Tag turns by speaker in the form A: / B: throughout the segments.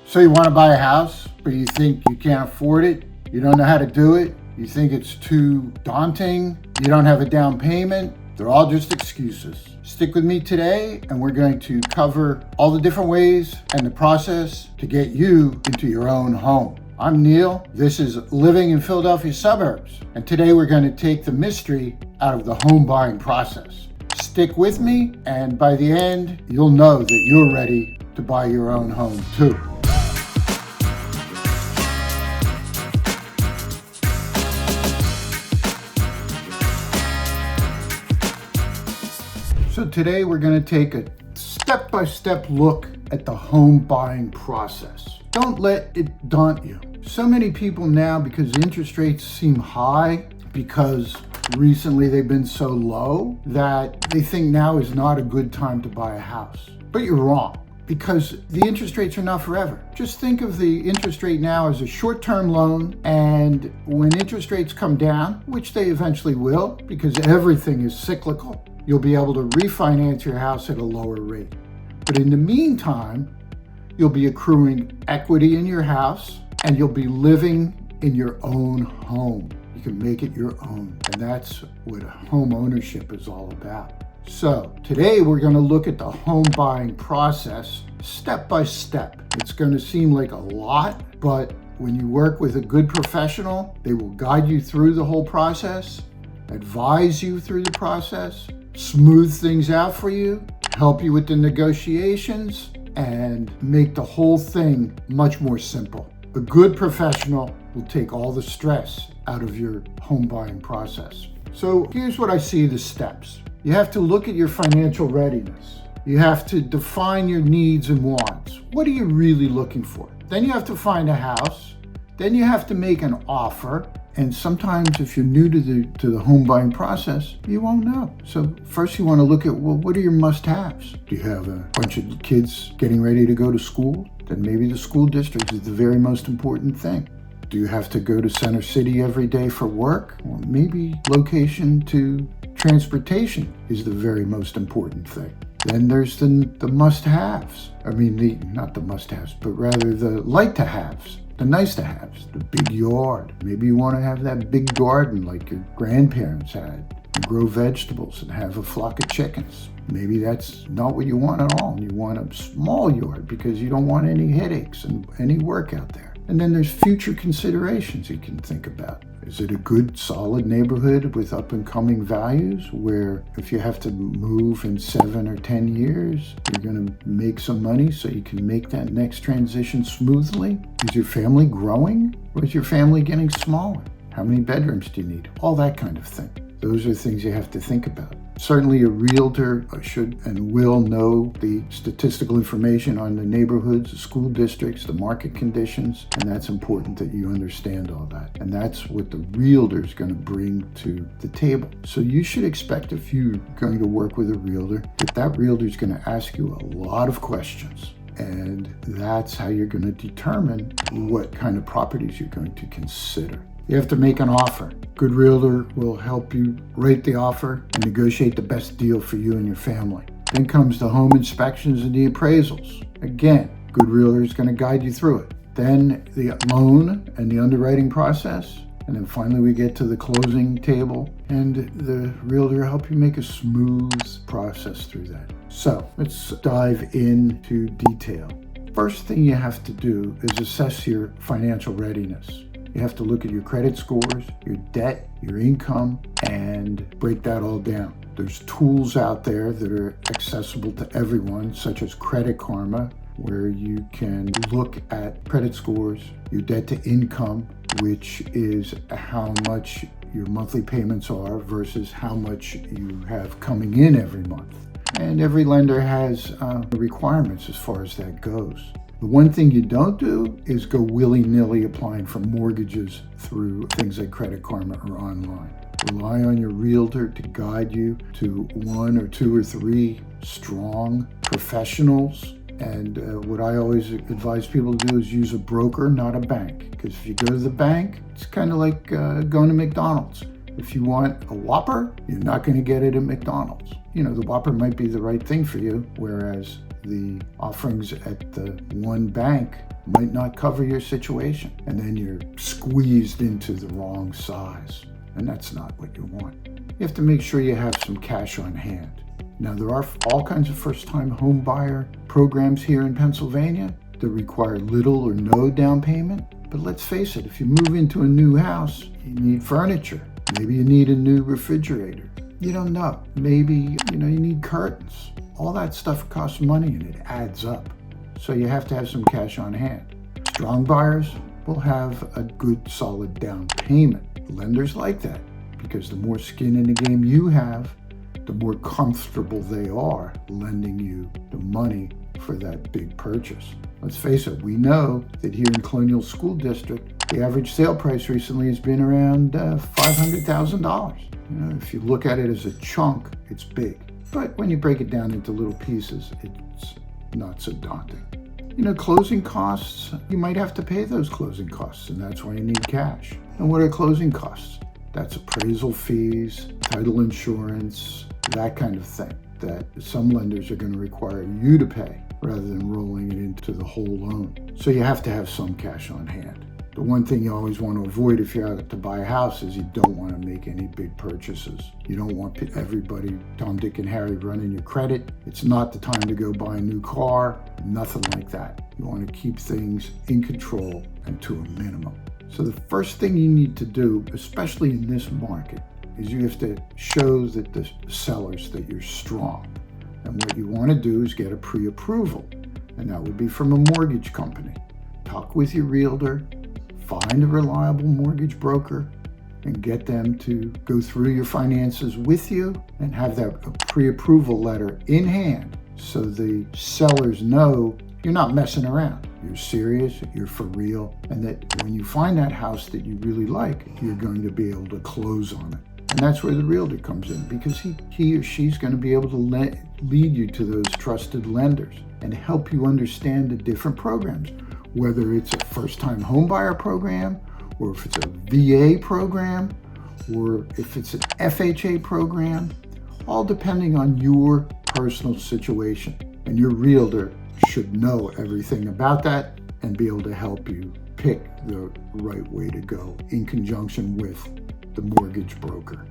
A: So you want to buy a house, but you think you can't afford it? You don't know how to do it? You think it's too daunting? You don't have a down payment? They're all just excuses. Stick with me today, and we're going to cover all the different ways and the process to get you into your own home. I'm Neil. This is Living in Philadelphia Suburbs. And today we're going to take the mystery out of the home buying process. Stick with me, and by the end, you'll know that you're ready to buy your own home too. So today we're going to take a step-by-step look at the home buying process. Don't let it daunt you. So many people now, because interest rates seem high, because recently they've been so low, that they think now is not a good time to buy a house. But you're wrong, because the interest rates are not forever. Just think of the interest rate now as a short-term loan, and when interest rates come down, which they eventually will, because everything is cyclical, you'll be able to refinance your house at a lower rate. But in the meantime, you'll be accruing equity in your house, and you'll be living in your own home. You can make it your own, and that's what home ownership is all about. So today we're going to look at the home buying process step by step. It's going to seem like a lot, but when you work with a good professional, they will guide you through the whole process, advise you through the process, smooth things out for you, help you with the negotiations, and make the whole thing much more simple. A good professional will take all the stress out of your home buying process. So here's what I see the steps. You have to look at your financial readiness. You have to define your needs and wants. What are you really looking for? Then you have to find a house. Then you have to make an offer. And sometimes if you're new to the home buying process, you won't know. So first you want to look at, well, what are your must-haves? Do you have a bunch of kids getting ready to go to school? Then maybe the school district is the very most important thing. Do you have to go to Center City every day for work? Well, maybe location to transportation is the very most important thing. Then there's the must-haves. Not the must-haves, but rather the like-to-haves. The nice to haves, the big yard. Maybe you want to have that big garden like your grandparents had, and grow vegetables and have a flock of chickens. Maybe that's not what you want at all. You want a small yard because you don't want any headaches and any work out there. And then there's future considerations you can think about. Is it a good, solid neighborhood with up-and-coming values where if you have to move in 7 or 10 years, you're going to make some money so you can make that next transition smoothly? Is your family growing or is your family getting smaller? How many bedrooms do you need? All that kind of thing. Those are things you have to think about. Certainly a realtor should and will know the statistical information on the neighborhoods, the school districts, the market conditions, and that's important that you understand all that. And that's what the realtor is going to bring to the table. So you should expect, if you're going to work with a realtor, that realtor is going to ask you a lot of questions. And that's how you're going to determine what kind of properties you're going to consider. You have to make an offer. Good realtor will help you write the offer and negotiate the best deal for you and your family. Then comes the home inspections and the appraisals. Again, good realtor is going to guide you through it. Then the loan and the underwriting process. And then finally we get to the closing table, and the realtor will help you make a smooth process through that. So let's dive into detail. First thing you have to do is assess your financial readiness. You have to look at your credit scores, your debt, your income, and break that all down. There's tools out there that are accessible to everyone, such as Credit Karma, where you can look at credit scores, your debt to income, which is how much your monthly payments are versus how much you have coming in every month. And every lender has requirements as far as that goes. The one thing you don't do is go willy-nilly applying for mortgages through things like Credit Karma or online. Rely on your realtor to guide you to 1 or 2 or 3 strong professionals. And what I always advise people to do is use a broker, not a bank. Because if you go to the bank, it's kind of like going to McDonald's. If you want a Whopper, you're not going to get it at McDonald's. The Whopper might be the right thing for you, whereas the offerings at the one bank might not cover your situation, and then you're squeezed into the wrong size, and that's not what you want. You have to make sure you have some cash on hand. Now, there are all kinds of first-time home buyer programs here in Pennsylvania that require little or no down payment. But let's face it, if you move into a new house, you need furniture. Maybe you need a new refrigerator. You don't know. Maybe, you need curtains. All that stuff costs money and it adds up. So you have to have some cash on hand. Strong buyers will have a good, solid down payment. Lenders like that because the more skin in the game you have, the more comfortable they are lending you the money for that big purchase. Let's face it, we know that here in Colonial School District, the average sale price recently has been around $500,000. If you look at it as a chunk, it's big. But when you break it down into little pieces, it's not so daunting. Closing costs, you might have to pay those closing costs, and that's why you need cash. And what are closing costs? That's appraisal fees, title insurance, that kind of thing that some lenders are going to require you to pay rather than rolling it into the whole loan. So you have to have some cash on hand. The one thing you always want to avoid if you're out to buy a house is you don't want to make any big purchases. You don't want everybody, Tom, Dick, and Harry, running your credit. It's not the time to go buy a new car, nothing like that. You want to keep things in control and to a minimum. So the first thing you need to do, especially in this market, is you have to show that the sellers that you're strong. And what you want to do is get a pre-approval, and that would be from a mortgage company. Talk with your realtor, find a reliable mortgage broker, and get them to go through your finances with you and have that pre-approval letter in hand so the sellers know you're not messing around. You're serious, you're for real, and that when you find that house that you really like, you're going to be able to close on it. And that's where the realtor comes in, because he or she's going to be able to lead you to those trusted lenders and help you understand the different programs, whether it's a first-time homebuyer program, or if it's a VA program, or if it's an FHA program, all depending on your personal situation. And your realtor should know everything about that and be able to help you pick the right way to go in conjunction with the mortgage broker.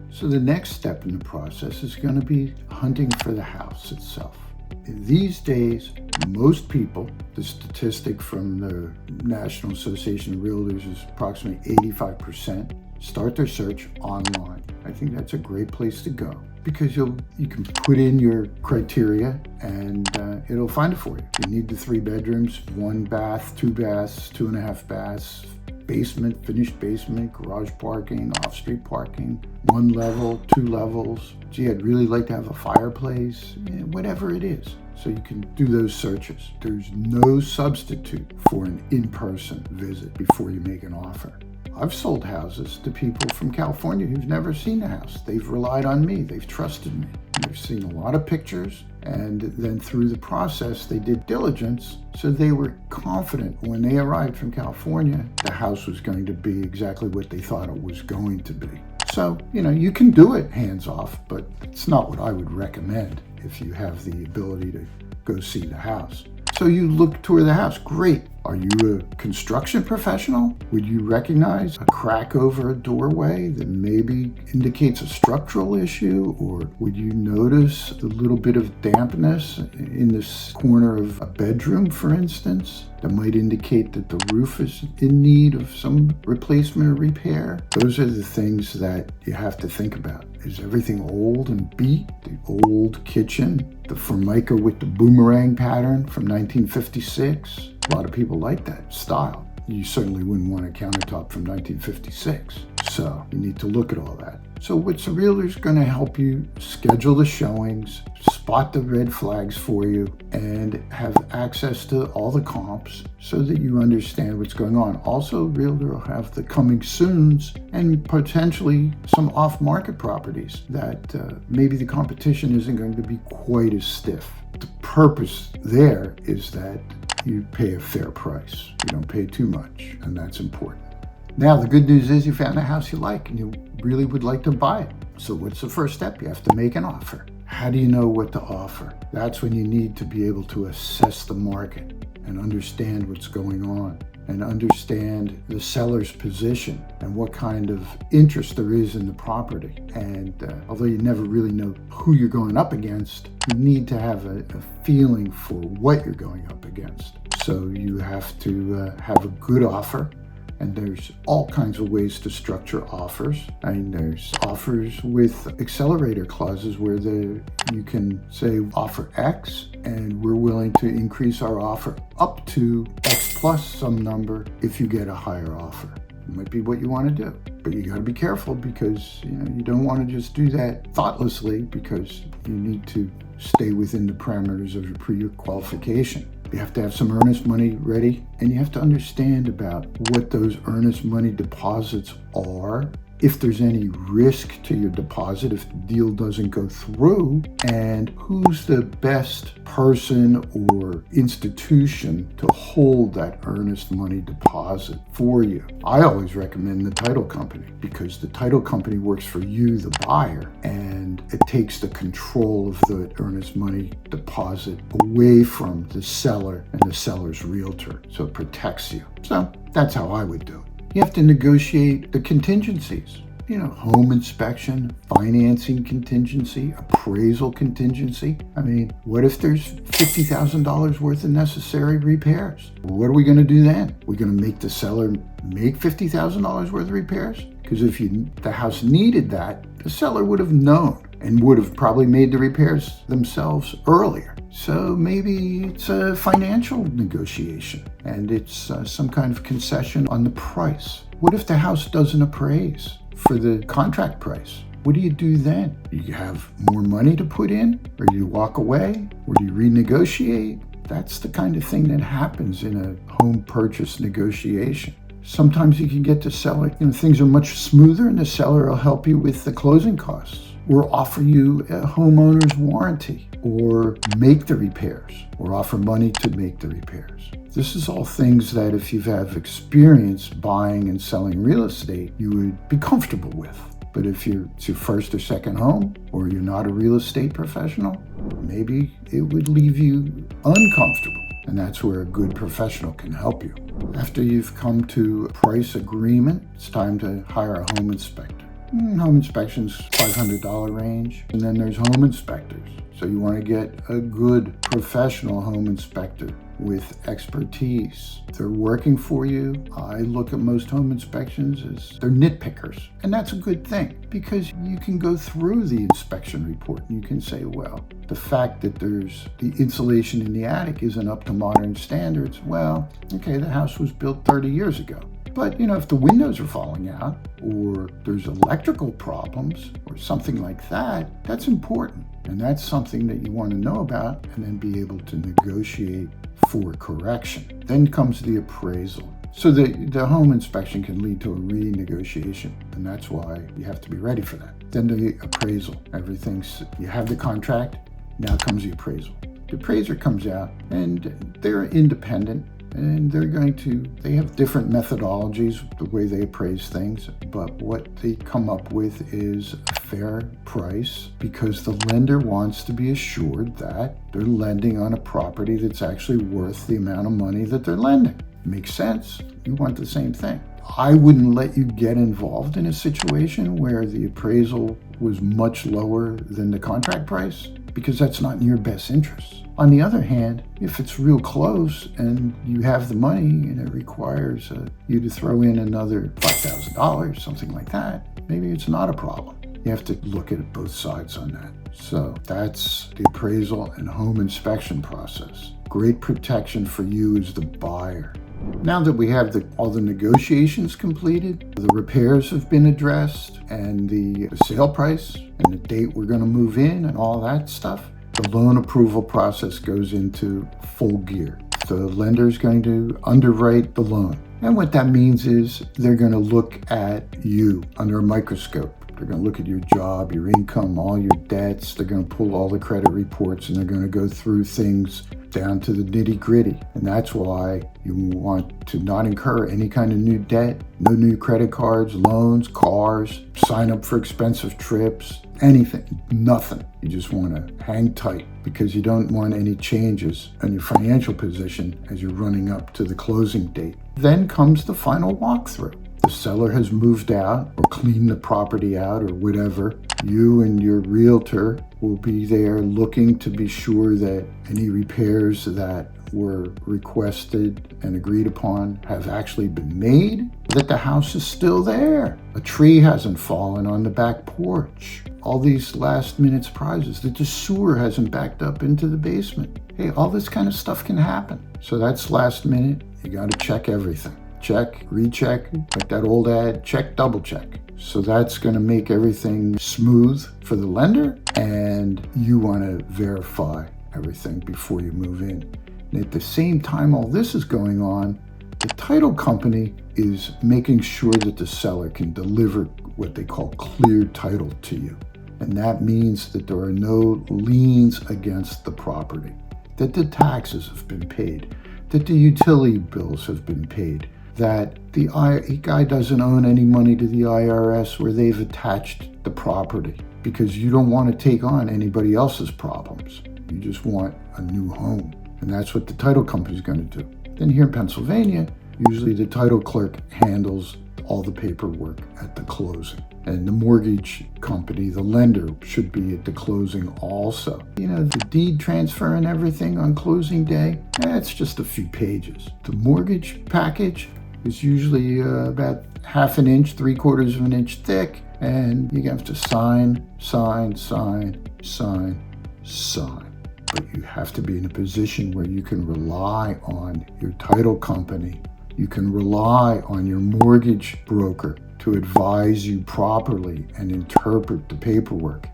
A: So the next step in the process is going to be hunting for the house itself. These days, most people, the statistic from the National Association of Realtors is approximately 85%, start their search online. I think that's a great place to go because you can put in your criteria and it'll find it for you. You need the 3 bedrooms, 1 bath, 2 baths, 2.5 baths, basement, finished basement, garage parking, off-street parking, 1 level, 2 levels. Gee, I'd really like to have a fireplace, whatever it is. So you can do those searches. There's no substitute for an in-person visit before you make an offer. I've sold houses to people from California who've never seen a house. They've relied on me. They've trusted me. They've seen a lot of pictures, and then through the process, they did diligence, so they were confident when they arrived from California, the house was going to be exactly what they thought it was going to be. So, you can do it hands off, but it's not what I would recommend if you have the ability to go see the house. So you tour the house. Great. Are you a construction professional? Would you recognize a crack over a doorway that maybe indicates a structural issue? Or would you notice a little bit of dampness in this corner of a bedroom, for instance, that might indicate that the roof is in need of some replacement or repair? Those are the things that you have to think about. Is everything old and beat? The old kitchen, the Formica with the boomerang pattern from 1956. A lot of people like that style. You certainly wouldn't want a countertop from 1956. So you need to look at all that. So what's the realtor's going to help you schedule the showings, spot the red flags for you, and have access to all the comps so that you understand what's going on. Also, realtor will have the coming soons and potentially some off-market properties that maybe the competition isn't going to be quite as stiff. The purpose there is that you pay a fair price. You don't pay too much, and that's important. Now, the good news is you found a house you like and you really would like to buy it. So what's the first step? You have to make an offer. How do you know what to offer? That's when you need to be able to assess the market and understand what's going on and understand the seller's position and what kind of interest there is in the property. And although you never really know who you're going up against, you need to have a feeling for what you're going up against. So you have to have a good offer. And there's all kinds of ways to structure offers. I mean, there's offers with accelerator clauses where you can say offer X, and we're willing to increase our offer up to X plus some number if you get a higher offer. It might be what you want to do, but you got to be careful because you don't want to just do that thoughtlessly, because you need to stay within the parameters of your pre-qualification. You have to have some earnest money ready, and you have to understand about what those earnest money deposits are, if there's any risk to your deposit if the deal doesn't go through, and who's the best person or institution to hold that earnest money deposit for you. I always recommend the title company, because the title company works for you, the buyer, and it takes the control of the earnest money deposit away from the seller and the seller's realtor, so it protects you. So that's how I would do it. You have to negotiate the contingencies. Home inspection, financing contingency, appraisal contingency. I mean, what if there's $50,000 worth of necessary repairs? What are we going to do then? We're going to make the seller make $50,000 worth of repairs? Because if the house needed that, the seller would have known and would have probably made the repairs themselves earlier. So maybe it's a financial negotiation and it's some kind of concession on the price. What if the house doesn't appraise for the contract price? What do you do then? Do you have more money to put in, or do you walk away, or do you renegotiate? That's the kind of thing that happens in a home purchase negotiation. Sometimes you can get the seller, things are much smoother, and the seller will help you with the closing costs, or offer you a homeowner's warranty, or make the repairs, or offer money to make the repairs. This is all things that if you have experience buying and selling real estate, you would be comfortable with. But if it's your first or second home, or you're not a real estate professional, maybe it would leave you uncomfortable. And that's where a good professional can help you. After you've come to a price agreement, it's time to hire a home inspector. Home inspection's $500 range, and then there's home inspectors. So you want to get a good professional home inspector with expertise. They're working for you. I look at most home inspections as they're nitpickers, and that's a good thing, because you can go through the inspection report and you can say, well, the fact that there's the insulation in the attic isn't up to modern standards, well, okay, the house was built 30 years ago. But, if the windows are falling out, or there's electrical problems, or something like that, that's important. And that's something that you want to know about and then be able to negotiate for correction. Then comes the appraisal. So the home inspection can lead to a renegotiation, and that's why you have to be ready for that. Then the appraisal. You have the contract, now comes the appraisal. The appraiser comes out, and they're independent. And they have different methodologies, the way they appraise things, but what they come up with is a fair price, because the lender wants to be assured that they're lending on a property that's actually worth the amount of money that they're lending. Makes sense. You want the same thing. I wouldn't let you get involved in a situation where the appraisal was much lower than the contract price, because that's not in your best interest. On the other hand, if it's real close and you have the money and it requires you to throw in another $5,000, something like that, maybe it's not a problem. You have to look at both sides on that. So that's the appraisal and home inspection process. Great protection for you as the buyer. Now that we have all the negotiations completed, the repairs have been addressed, and the sale price and the date we're going to move in and all that stuff, the loan approval process goes into full gear. The lender is going to underwrite the loan. And what that means is they're going to look at you under a microscope. They're going to look at your job, your income, all your debts. They're going to pull all the credit reports, and they're going to go through things down to the nitty-gritty. And that's why you want to not incur any kind of new debt, no new credit cards, loans, cars, sign up for expensive trips, anything, nothing. You just want to hang tight because you don't want any changes in your financial position as you're running up to the closing date. Then comes the final walkthrough. The seller has moved out or cleaned the property out or whatever. You and your realtor will be there looking to be sure that any repairs that were requested and agreed upon have actually been made, that the house is still there. A tree hasn't fallen on the back porch. All these last minute surprises, that the sewer hasn't backed up into the basement. Hey, all this kind of stuff can happen. So that's last minute. You got to check everything. Check, recheck, like that old ad, check, double check. So that's going to make everything smooth for the lender, and you want to verify everything before you move in. And at the same time all this is going on, the title company is making sure that the seller can deliver what they call clear title to you. And that means that there are no liens against the property, that the taxes have been paid, that the utility bills have been paid, that the guy doesn't owe any money to the IRS where they've attached the property, because you don't want to take on anybody else's problems. You just want a new home. And that's what the title company is going to do. Then here in Pennsylvania, usually the title clerk handles all the paperwork at the closing. And the mortgage company, the lender, should be at the closing also. You know, the deed transfer and everything on closing day, it's just a few pages. The mortgage package is usually about half an inch, 3/4 of an inch thick, and you have to sign. But you have to be in a position where you can rely on your title company. You can rely on your mortgage broker to advise you properly and interpret the paperwork.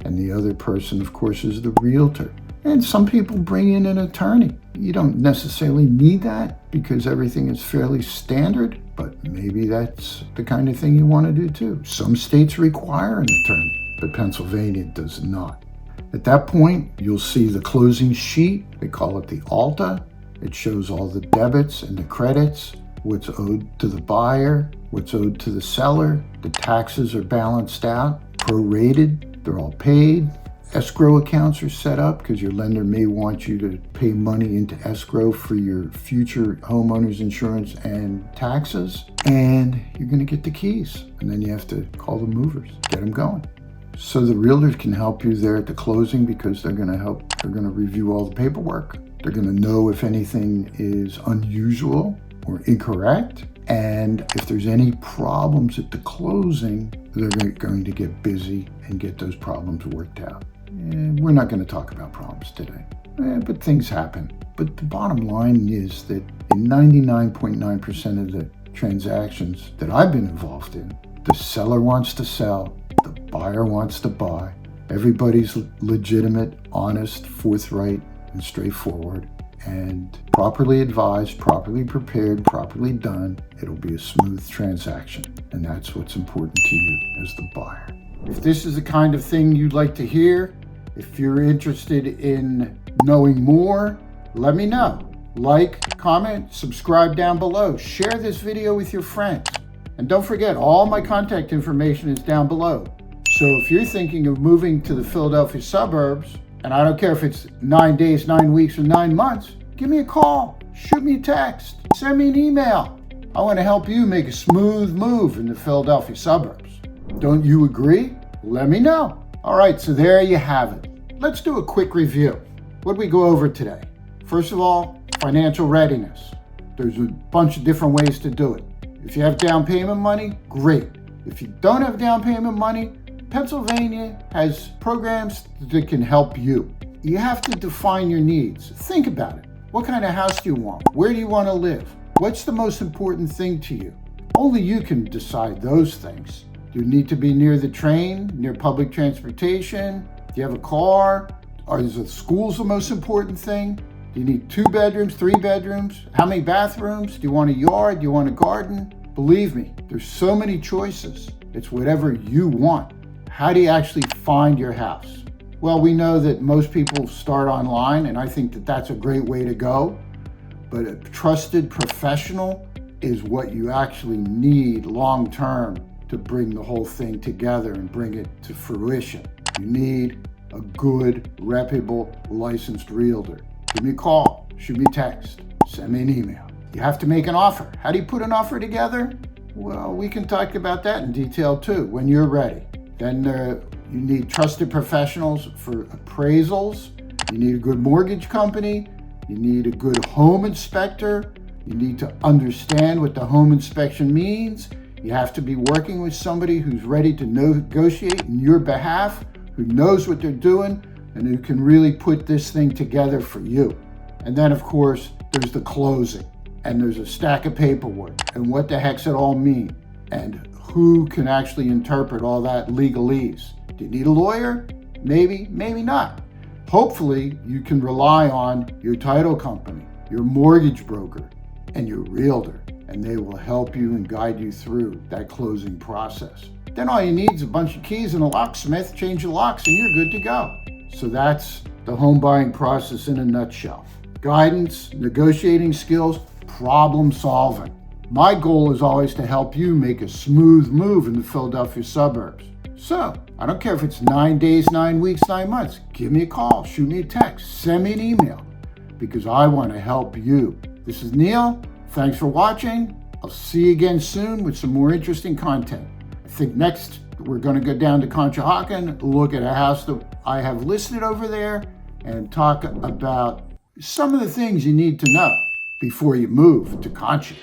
A: And the other person, of course, is the realtor. And some people bring in an attorney. You don't necessarily need that because everything is fairly standard, but maybe that's the kind of thing you want to do too. Some states require an attorney, but Pennsylvania does not. At that point, you'll see the closing sheet. They call it the Alta. It shows all the debits and the credits, what's owed to the buyer, what's owed to the seller. The taxes are balanced out, prorated, they're all paid. Escrow accounts are set up because your lender may want you to pay money into escrow for your future homeowner's insurance and taxes. And you're going to get the keys. And then you have to call the movers, get them going. So the realtors can help you there at the closing because they're going to review all the paperwork. They're going to know if anything is unusual or incorrect. And if there's any problems at the closing, they're going to get busy and get those problems worked out. And we're not going to talk about problems today, but things happen. But the bottom line is that in 99.9% of the transactions that I've been involved in, the seller wants to sell, the buyer wants to buy. Everybody's legitimate, honest, forthright, and straightforward, and properly advised, properly prepared, properly done. It'll be a smooth transaction, and that's what's important to you as the buyer. If this is the kind of thing you'd like to hear, if you're interested in knowing more, let me know. Like, comment, subscribe down below. Share this video with your friends. And don't forget, all my contact information is down below. So if you're thinking of moving to the Philadelphia suburbs, and I don't care if it's 9 days, 9 weeks, or 9 months, give me a call, shoot me a text, send me an email. I want to help you make a smooth move in the Philadelphia suburbs. Don't you agree? Let me know. All right, so there you have it. Let's do a quick review. What did we go over today? First of all, financial readiness. There's a bunch of different ways to do it. If you have down payment money, great. If you don't have down payment money, Pennsylvania has programs that can help you. You have to define your needs. Think about it. What kind of house do you want? Where do you want to live? What's the most important thing to you? Only you can decide those things. Do you need to be near the train, near public transportation? Do you have a car? Is the schools the most important thing? Do you need 2 bedrooms, 3 bedrooms? How many bathrooms? Do you want a yard? Do you want a garden? Believe me, there's so many choices. It's whatever you want. How do you actually find your house? Well, we know that most people start online, and I think that that's a great way to go. But a trusted professional is what you actually need long term to bring the whole thing together and bring it to fruition. You need a good, reputable, licensed realtor. Give me a call, shoot me a text, send me an email. You have to make an offer. How do you put an offer together? Well, we can talk about that in detail too when you're ready. Then you need trusted professionals for appraisals. You need a good mortgage company. You need a good home inspector. You need to understand what the home inspection means. You have to be working with somebody who's ready to negotiate in your behalf, who knows what they're doing, and who can really put this thing together for you. And then, of course, there's the closing, and there's a stack of paperwork, and what the heck's it all mean, and who can actually interpret all that legalese. Do you need a lawyer? Maybe, maybe not. Hopefully, you can rely on your title company, your mortgage broker, and your realtor, and they will help you and guide you through that closing process. Then all you need is a bunch of keys and a locksmith, change the locks, and you're good to go. So that's the home buying process in a nutshell. Guidance, negotiating skills, problem solving. My goal is always to help you make a smooth move in the Philadelphia suburbs. So, I don't care if it's 9 days, 9 weeks, 9 months. Give me a call, shoot me a text, send me an email, because I want to help you. This is Neil. Thanks for watching. I'll see you again soon with some more interesting content. I think next we're going to go down to Conshohocken, look at a house that I have listed over there, and talk about some of the things you need to know before you move to Concha.